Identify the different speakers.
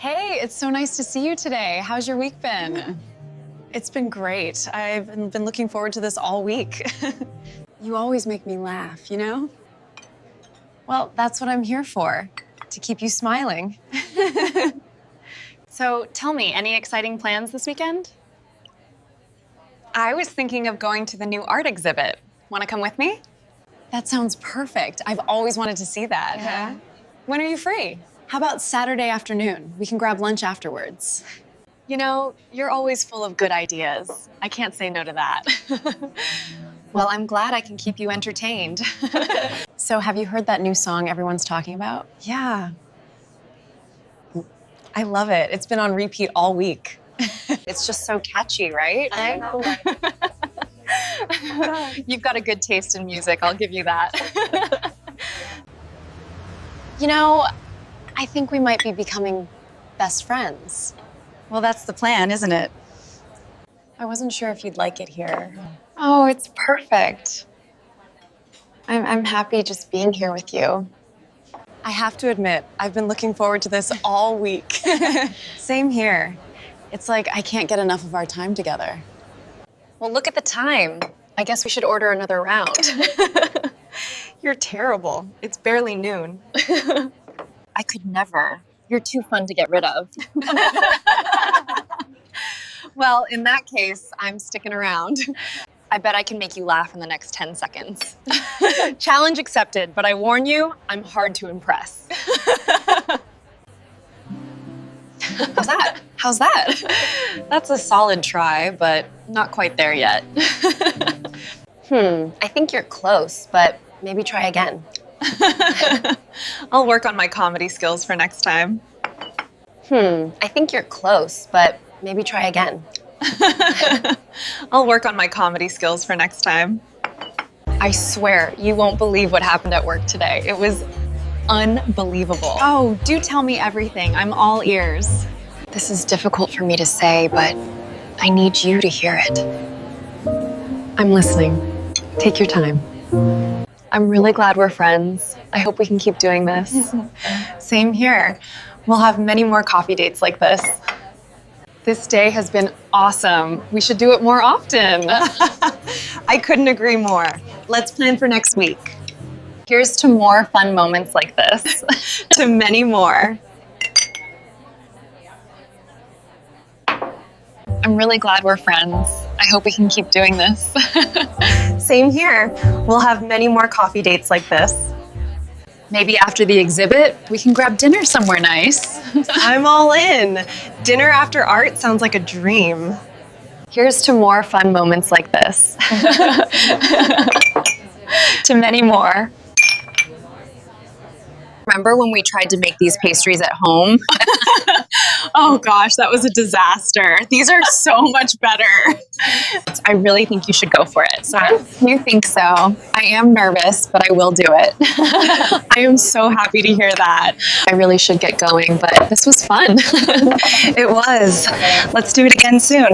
Speaker 1: Hey, it's so nice to see you today. How's your week been?
Speaker 2: It's been great. I've been looking forward to this all week.
Speaker 1: You always make me laugh, you know? Well, that's what I'm here for, to keep you smiling.
Speaker 3: So tell me, any exciting plans this weekend?
Speaker 1: I was thinking of going to the new art exhibit. Want to come with me? That sounds perfect. I've always wanted to see that.
Speaker 3: Yeah.
Speaker 1: When are you free? How about Saturday afternoon? We can grab lunch afterwards.
Speaker 3: You know, you're always full of good ideas. I can't say no to that.
Speaker 1: Well, I'm glad I can keep you entertained. So have you heard that new song everyone's talking about?
Speaker 2: Yeah. I love it. It's been on repeat all week.
Speaker 1: It's just so catchy, right?
Speaker 3: I know. You've got a good taste in music, I'll give you that.
Speaker 1: You know, I think we might be becoming best friends.
Speaker 2: Well, that's the plan, isn't it?
Speaker 1: I wasn't sure if you'd like it here.
Speaker 3: Oh, it's perfect.
Speaker 1: I'm happy just being here with you.
Speaker 2: I have to admit, I've been looking forward to this all week.
Speaker 1: Same here. It's like I can't get enough of our time together.
Speaker 3: Well, look at the time. I guess we should order another round.
Speaker 2: You're terrible. It's barely noon.
Speaker 3: I could never. You're too fun to get rid of.
Speaker 1: Well, in that case, I'm sticking around.
Speaker 3: I bet I can make you laugh in the next 10 seconds. Challenge accepted, but I warn you, I'm hard to impress.
Speaker 1: How's that?
Speaker 3: That's a solid try, but not quite there yet.
Speaker 1: I think you're close, but maybe try again.
Speaker 2: I'll work on my comedy skills for next time.
Speaker 1: I think you're close, but maybe try again.
Speaker 2: I'll work on my comedy skills for next time.
Speaker 3: I swear, you won't believe what happened at work today. It was unbelievable.
Speaker 1: Oh, do tell me everything. I'm all ears. This is difficult for me to say, but I need you to hear it. I'm listening. Take your time.
Speaker 3: I'm really glad we're friends. I hope we can keep doing this.
Speaker 1: Same here. We'll have many more coffee dates like this. This day has been awesome. We should do it more often.
Speaker 2: I couldn't agree more. Let's plan for next week.
Speaker 3: Here's to more fun moments like this.
Speaker 2: To many more.
Speaker 3: I'm really glad we're friends. I hope we can keep doing this.
Speaker 2: Same here. We'll have many more coffee dates like this.
Speaker 3: Maybe after the exhibit, we can grab dinner somewhere nice.
Speaker 2: I'm all in. Dinner after art sounds like a dream.
Speaker 3: Here's to more fun moments like this. To many more. Remember when we tried to make these pastries at home?
Speaker 2: Oh gosh, that was a disaster. These are so much better.
Speaker 3: I really think you should go for it. So you think so? I am nervous, but I will do it.
Speaker 2: I am so happy to hear that.
Speaker 3: I really should get going, but this was fun.
Speaker 2: It was. Let's do it again soon.